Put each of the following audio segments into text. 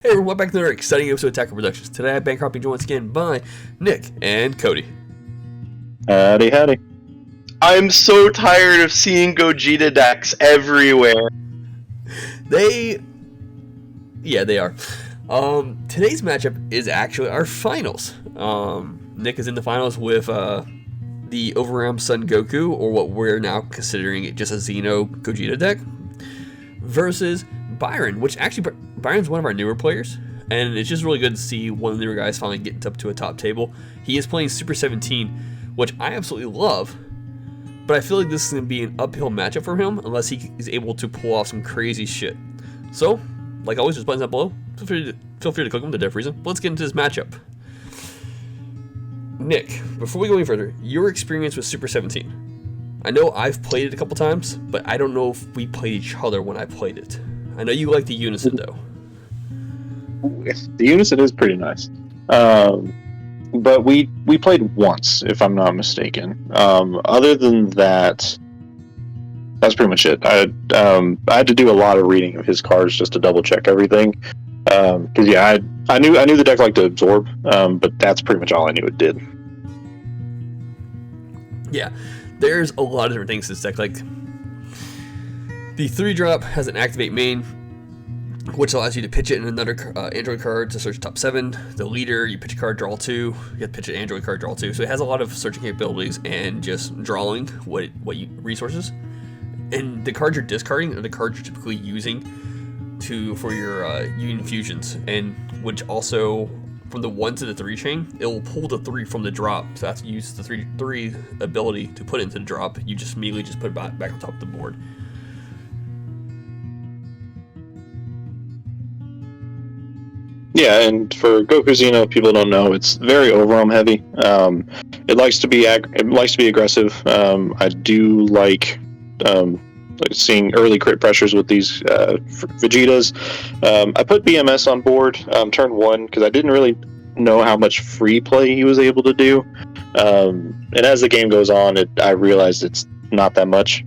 Hey everyone, welcome back to another exciting episode of Attacker Productions. Today I'm being joined once again by Nick and Cody. Howdy. I'm so tired of seeing Gogeta decks everywhere. They are. Today's matchup is actually our finals. Nick is in the finals with the Overrealm Son Goku, or what we're now considering just a Xeno Gogeta deck, versus Byron, which actually Byron's one of our newer players, and it's just really good to see one of the newer guys finally getting up to a top table. He is playing Super 17, which I absolutely love, but I feel like this is going to be an uphill matchup for him unless he is able to pull off some crazy shit. So, like always, there's buttons down below. Feel free to click them, the diff reason. But let's get into this matchup. Nick, before we go any further, your experience with Super 17. I know I've played it a couple times, but I don't know if we played each other when I played it. I know you like the Unison, though. The Unison is pretty nice. But we played once, if I'm not mistaken. Other than that, that's pretty much it. I had to do a lot of reading of his cards just to double check everything. Because I knew the deck liked to absorb, but that's pretty much all I knew it did. Yeah, there's a lot of different things to this deck. Like, the 3-drop has an activate main, which allows you to pitch it in another Android card to search top 7. The leader, you pitch a card, draw 2. You have to pitch an Android card, draw 2. So it has a lot of searching capabilities and just drawing resources. And the cards you're discarding are the cards you're typically using for your Union Fusions, and which also, from the 1 to the 3 chain, it will pull the 3 from the drop. So that's use the 3 ability to put into the drop. You just immediately put it back on top of the board. Yeah, and for Goku Xeno, if people don't know, it's very overwhelm heavy. It likes to be aggressive. I do like seeing early crit pressures with these Vegetas. I put BMS on board turn 1 because I didn't really know how much free play he was able to do. And as the game goes on, I realized it's not that much.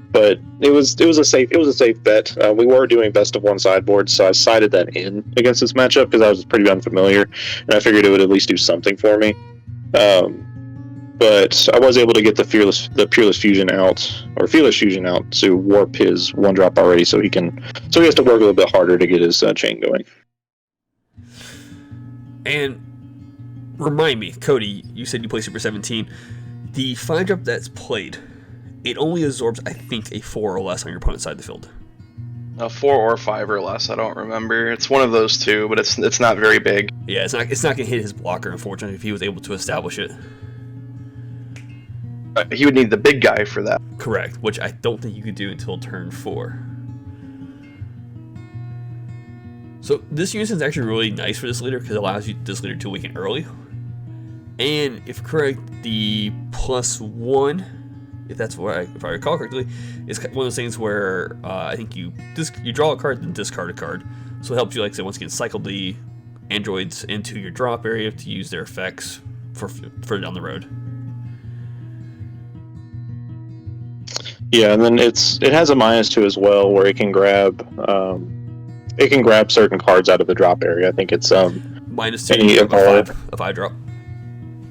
But it was a safe bet. We were doing best of 1 sideboard, so I sided that in against this matchup because I was pretty unfamiliar, and I figured it would at least do something for me. But I was able to get the Fearless Fusion out to warp his 1-drop already, so he has to work a little bit harder to get his chain going. And remind me, Cody, you said you play Super 17. The 5-drop that's played, it only absorbs, I think, a 4 or less on your opponent's side of the field. A 4 or 5 or less, I don't remember. It's one of those two, but it's not very big. Yeah, it's not going to hit his blocker, unfortunately, if he was able to establish it. He would need the big guy for that. Correct, which I don't think you could do until turn 4. So this unison is actually really nice for this leader because it allows this leader to awaken early. And if correct, the +1, if I recall correctly, is one of those things where I think you draw a card then discard a card. So it helps you, like I said, once again, cycle the androids into your drop area to use their effects for down the road. Yeah, and then it has a -2 as well, where it can grab certain cards out of the drop area. I think it's -2 a 5-drop.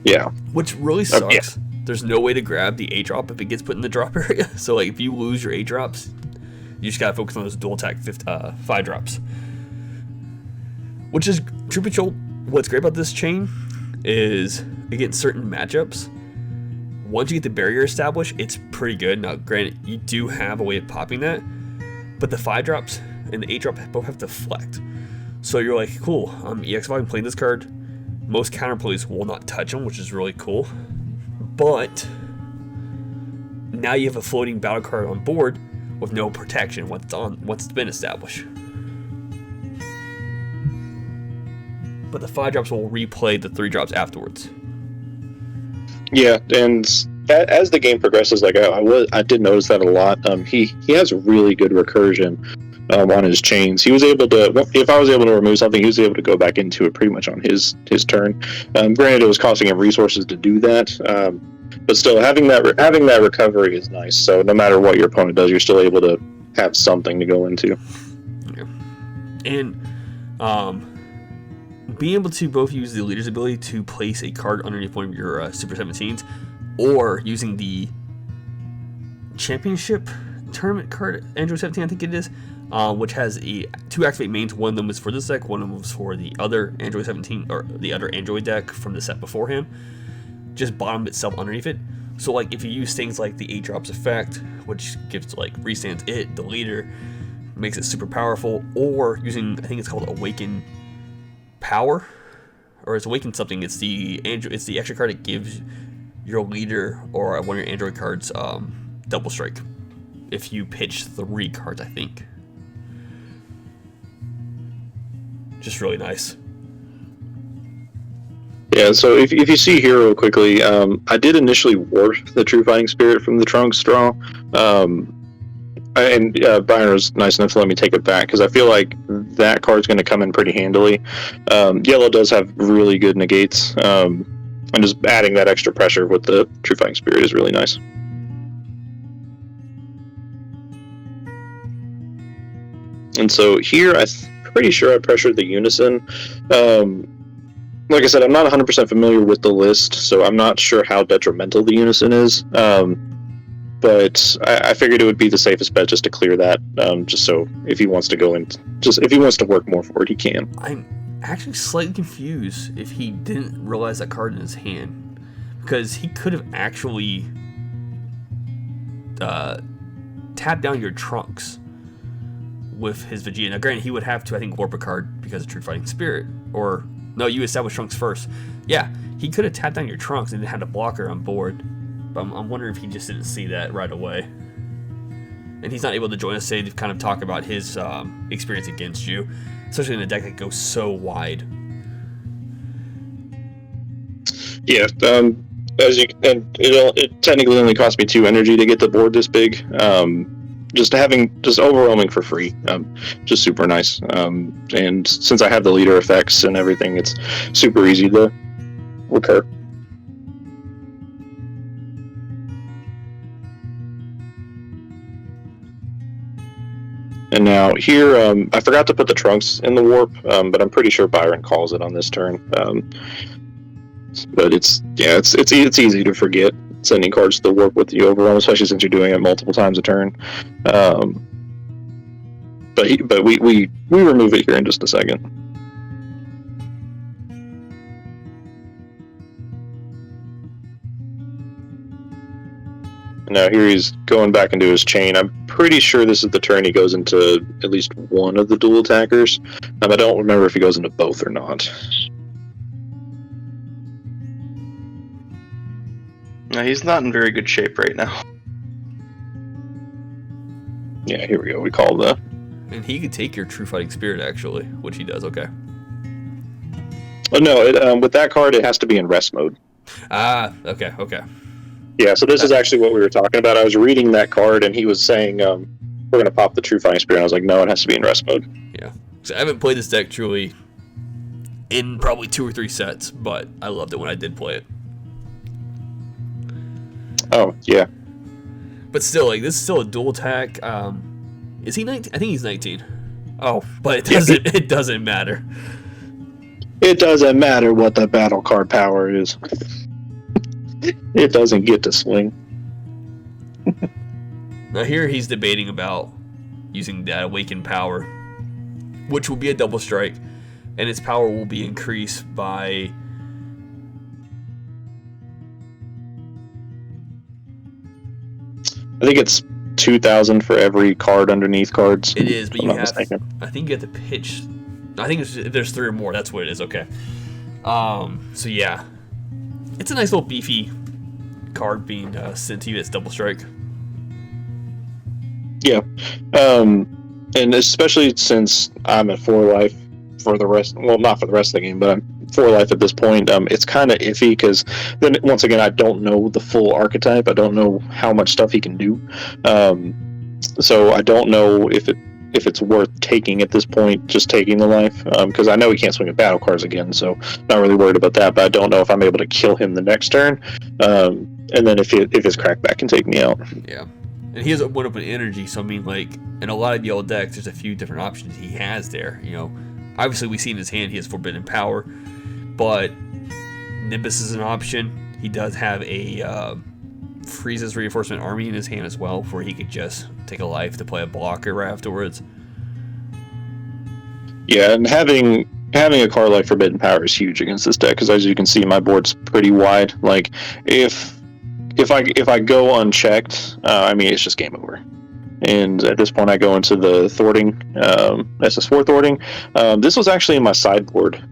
Yeah, which really sucks. Yeah. There's no way to grab the 8-drop if it gets put in the drop area. So like if you lose your 8-drops, you just gotta focus on those dual attack 5-drops. Which is truth be told, what's great about this chain is against certain matchups, once you get the barrier established, it's pretty good. Now, granted, you do have a way of popping that, but the 5-drops and the 8-drop both have to deflect. So you're like, cool, I'm EX5 playing this card. Most counterplays will not touch them, which is really cool. But now you have a floating battle card on board with no protection once it's been established. But the 5-drops will replay the 3-drops afterwards. Yeah, and as the game progresses, like I did notice that a lot. He has really good recursion on his chains. He was able to, if I was able to remove something, he was able to go back into it pretty much on his turn. Granted, it was costing him resources to do that, but still having that recovery is nice. So no matter what your opponent does, you're still able to have something to go into. Yeah. And being able to both use the leader's ability to place a card underneath one of your Super 17s, or using the Championship Tournament card, Android 17, I think it is, which has two activate mains. One of them is for this deck, one of them is for the other Android 17, or the other Android deck from the set beforehand. Just bottom itself underneath it. So like if you use things like the 8 drops effect, which gives like restands it, the leader, makes it super powerful, or using, I think it's called Awaken Power, or it's Awaken something. It's the extra card that gives your leader or one of your Android cards double strike if you pitch 3 cards, I think. Just really nice. Yeah, so if you see here real quickly, I did initially warp the True Fighting Spirit from the Trunks draw. And Brian was nice enough to let me take it back, because I feel like that card's going to come in pretty handily. Yellow does have really good negates, and just adding that extra pressure with the True Fighting Spirit is really nice. And so here, I'm pretty sure I pressured the Unison. Like I said, I'm not 100% familiar with the list, so I'm not sure how detrimental the Unison is. But I figured it would be the safest bet just to clear that, just so if he wants to go in, just if he wants to work more for it, he can. I'm actually slightly confused if he didn't realize that card in his hand, because he could have actually tapped down your Trunks with his Vegeta. Now, granted, he would have to, I think, warp a card because of True Fighting Spirit, or no, you established Trunks first. Yeah, he could have tapped down your Trunks and then had a blocker on board. But I'm wondering if he just didn't see that right away. And he's not able to join us today to kind of talk about his experience against you, especially in a deck that goes so wide. Yeah, as you and it technically only cost me 2 energy to get the board this big. Just overwhelming for free, just super nice. And since I have the leader effects and everything, it's super easy to recur. And now here, I forgot to put the Trunks in the warp, but I'm pretty sure Byron calls it on this turn. But it's easy to forget sending cards to the warp with the overwhelm, especially since you're doing it multiple times a turn. But we remove it here in just a second. Now here he's going back into his chain. I'm pretty sure this is the turn he goes into at least one of the dual attackers. I don't remember if he goes into both or not. No, he's not in very good shape right now. Yeah, here we go. We call the... And he could take your True Fighting Spirit, actually, which he does, okay. Oh, no, with that card, it has to be in rest mode. Ah, okay. Yeah, so this is actually what we were talking about. I was reading that card, and he was saying, we're going to pop the True Fighting Spirit. And I was like, no, it has to be in rest mode. Yeah. So I haven't played this deck truly in probably 2 or 3 sets, but I loved it when I did play it. Oh, yeah. But still, like, this is still a dual attack. Is he 19? I think he's 19. Oh, but it doesn't matter. It doesn't matter what the battle card power is. It doesn't get to swing. Now here he's debating about using that Awakened Power, which will be a double strike, and its power will be increased by... I think it's 2,000 for every card underneath cards. It is, but you have... I think you have to pitch... I think there's 3 or more, that's what it is, okay. So yeah. It's a nice little beefy card being sent to you as double strike. Yeah. And especially since I'm at 4 life for the rest... Well, not for the rest of the game, but I'm 4 life at this point. It's kind of iffy, because then, once again, I don't know the full archetype. I don't know how much stuff he can do. So I don't know if it's worth taking at this point, just taking the life, because I know he can't swing at battle cards again, so not really worried about that, but I don't know if I'm able to kill him the next turn, and then if his crackback can take me out. Yeah. And he has one open energy, so I mean, like, in a lot of the old decks, there's a few different options he has there. You know, obviously we see in his hand he has Forbidden Power, but Nimbus is an option. He does have a Freeze's Reinforcement Army in his hand as well, where he could just take a life to play a blocker right afterwards. Yeah, and having a card like Forbidden Power is huge against this deck, because as you can see, my board's pretty wide. Like, if I go unchecked, I mean, it's just game over. And at this point, I go into the thwarting, SS4 thwarting. This was actually in my sideboard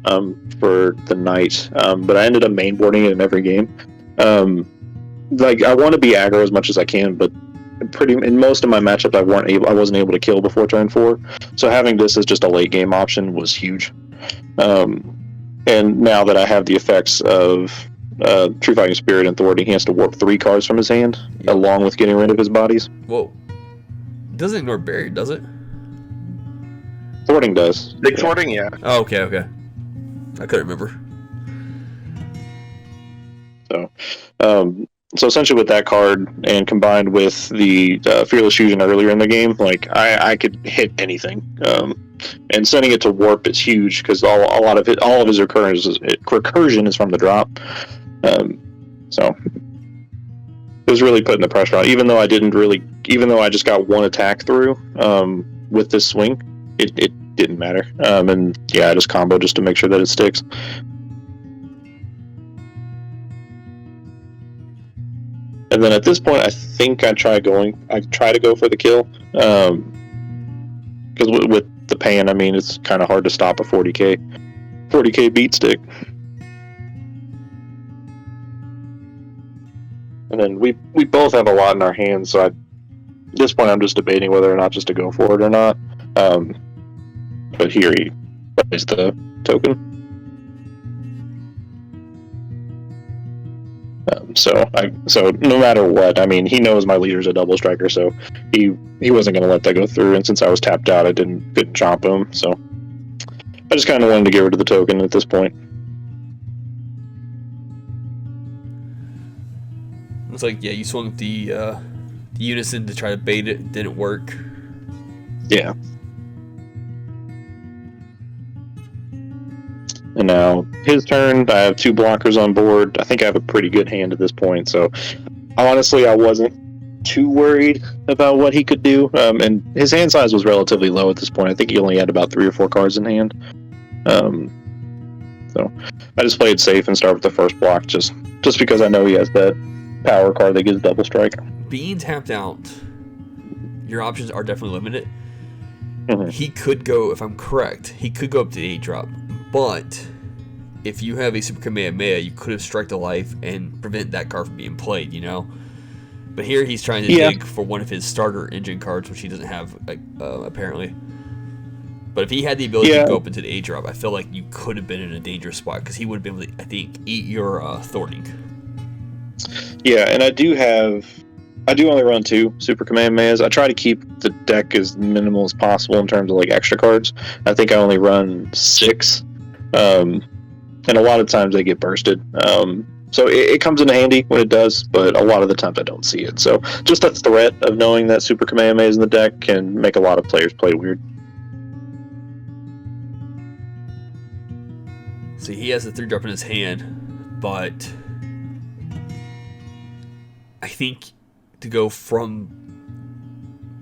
for the night, but I ended up mainboarding it in every game. Like, I want to be aggro as much as I can, but in most of my matchups, I wasn't able to kill before turn 4. So having this as just a late game option was huge. And now that I have the effects of True Fighting Spirit and thwarting, he has to warp 3 cards from his hand, along with getting rid of his bodies. Whoa. It doesn't ignore Buried, does it? Thwarting does. Big thwarting, yeah. Oh, okay. I couldn't remember. So essentially with that card, and combined with the Fearless Fusion earlier in the game, like, I could hit anything. And sending it to warp is huge, because all of his recursion is from the drop. So it was really putting the pressure on. Even though I just got one attack through with this swing, it didn't matter. And yeah, I just combo just to make sure that it sticks. And then at this point, I think I try to go for the kill, because with the pan, I mean, it's kind of hard to stop a 40k beat stick. And then we both have a lot in our hands, so at this point, I'm just debating whether or not just to go for it or not. But here he plays the token. So no matter what, I mean, he knows my leader's a double striker, so he wasn't going to let that go through. And since I was tapped out, I couldn't chomp him. So I just kind of wanted to get rid of the token at this point. It's like, yeah, you swung the Unison to try to bait it, didn't work. Yeah. And now his turn. I have 2 blockers on board. I think I have a pretty good hand at this point. So honestly, I wasn't too worried about what he could do. And his hand size was relatively low at this point. I think he only had about 3 or 4 cards in hand. So I just played safe and start with the first block, just because I know he has that power card that gives double strike. Being tapped out, your options are definitely limited. Mm-hmm. He could go, if I'm correct, he could go up to the 8 drop. But if you have a Super Kamehameha, you could have struck the life and prevent that card from being played, you know? But here he's trying to dig for one of his starter engine cards, which he doesn't have, apparently. But if he had the ability to go up into the 8 drop, I feel like you could have been in a dangerous spot, because he would have been able to, I think, eat your thwarting. Yeah, and I do only run 2 Super Kamehamehas. I try to keep the deck as minimal as possible in terms of, like, extra cards. I think I only run 6. And a lot of times they get bursted. So it comes in handy when it does, but a lot of the times I don't see it. So just the threat of knowing that Super Kamehameha is in the deck can make a lot of players play weird. See, he has the 3 drop in his hand, but I think to go from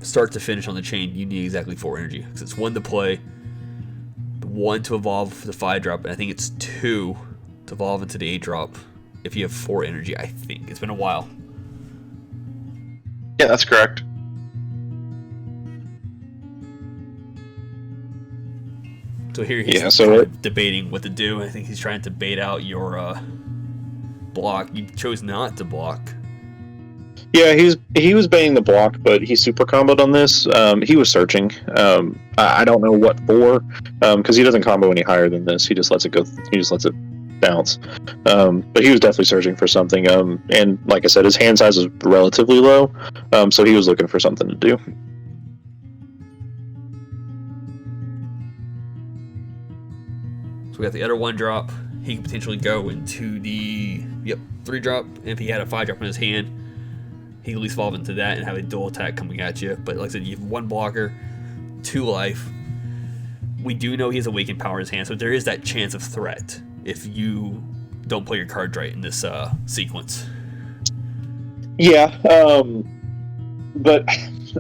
start to finish on the chain, you need exactly 4 energy, because it's 1 to play, 1 to evolve for the 5 drop, and I think it's 2 to evolve into the 8 drop if you have 4 energy. I think it's been a while. Yeah, that's correct. So here he's kind of debating what to do. I think he's trying to bait out your block. You chose not to block. Yeah, he was baiting the block, but he super comboed on this. He was searching. I don't know what for, because he doesn't combo any higher than this. He just lets it go. He just lets it bounce. But he was definitely searching for something. And like I said, his hand size is relatively low, so he was looking for something to do. So we got the other 1 drop. He could potentially go into the 3 drop if he had a 5 drop in his hand. he can at least evolve into that and have a dual attack coming at you. But like I said, you have 1 blocker, 2 life. We do know he has Awakened Power in his hand, so there is that chance of threat if you don't play your card right in this sequence. Yeah, but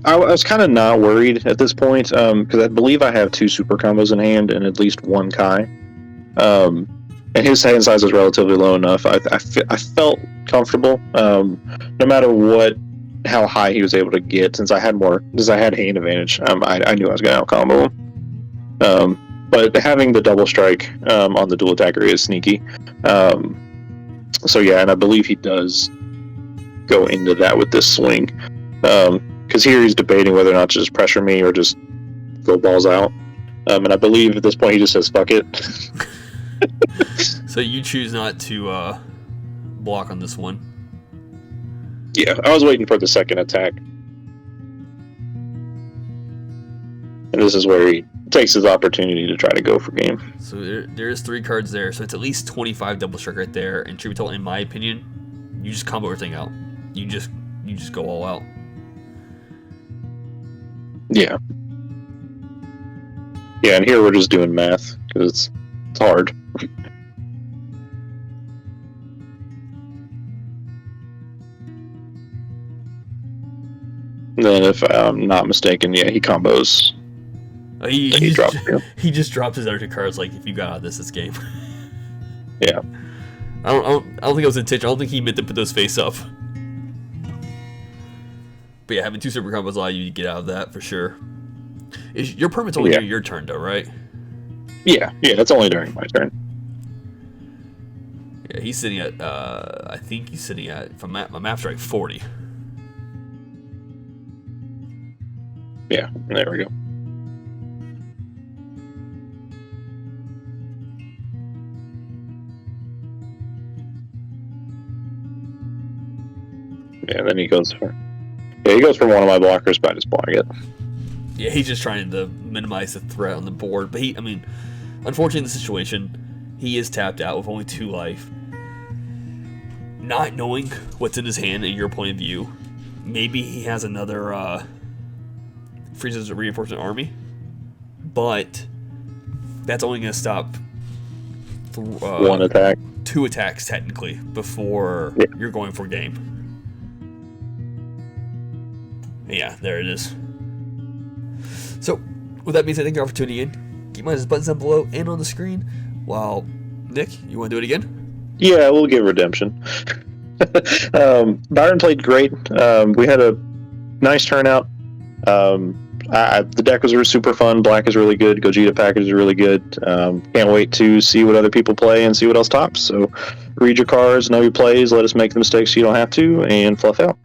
I was kind of not worried at this point because I believe I have 2 super combos in hand and at least 1 Kai. And his hand size is relatively low enough. I felt comfortable, no matter how high he was able to get. Since I had hand advantage, I knew I was going to out combo him. But having the double strike on the dual attacker is sneaky. So yeah, and I believe he does go into that with this swing. Because here he's debating whether or not to just pressure me or just go balls out. And I believe at this point he just says fuck it. So you choose not to block on this one. Yeah, I was waiting for the second attack. And this is where he takes his opportunity to try to go for game. So there is 3 cards there, so it's at least 25 double strike right there. And truth be told, in my opinion, you just combo everything out. You just go all out. Yeah. Yeah, and here we're just doing math because it's hard. And then, if I'm not mistaken, yeah, he combos. He drops. He just drops his other 2 cards. Like, if you got out of this game. Yeah. I don't think it was intentional. I don't think he meant to put those face up. But yeah, having 2 super combos allow you to get out of that for sure. Your permanent's only during your turn, though, right? Yeah, it's only during my turn. Yeah, he's sitting at. I think he's sitting at. From my math's right, 40. Yeah, there we go. Yeah, then he goes for one of my blockers by just blocking it. Yeah, he's just trying to minimize the threat on the board. But unfortunately in the situation, he is tapped out with only 2 life. Not knowing what's in his hand in your point of view, maybe he has another freezes a reinforcement army, but that's only going to stop 1 attack. 2 attacks technically before you're going for game. Yeah, there it is. So, with that being said, thank you all for tuning in. Keep in mind, there's buttons down below and on the screen. While, Nick, you want to do it again? Yeah, we'll get redemption. Byron played great. We had a nice turnout. The deck was super fun. Black is really good. Gogeta package is really good. Can't wait to see what other people play and see what else tops. So, read your cards, know your plays, let us make the mistakes so you don't have to, and fluff out.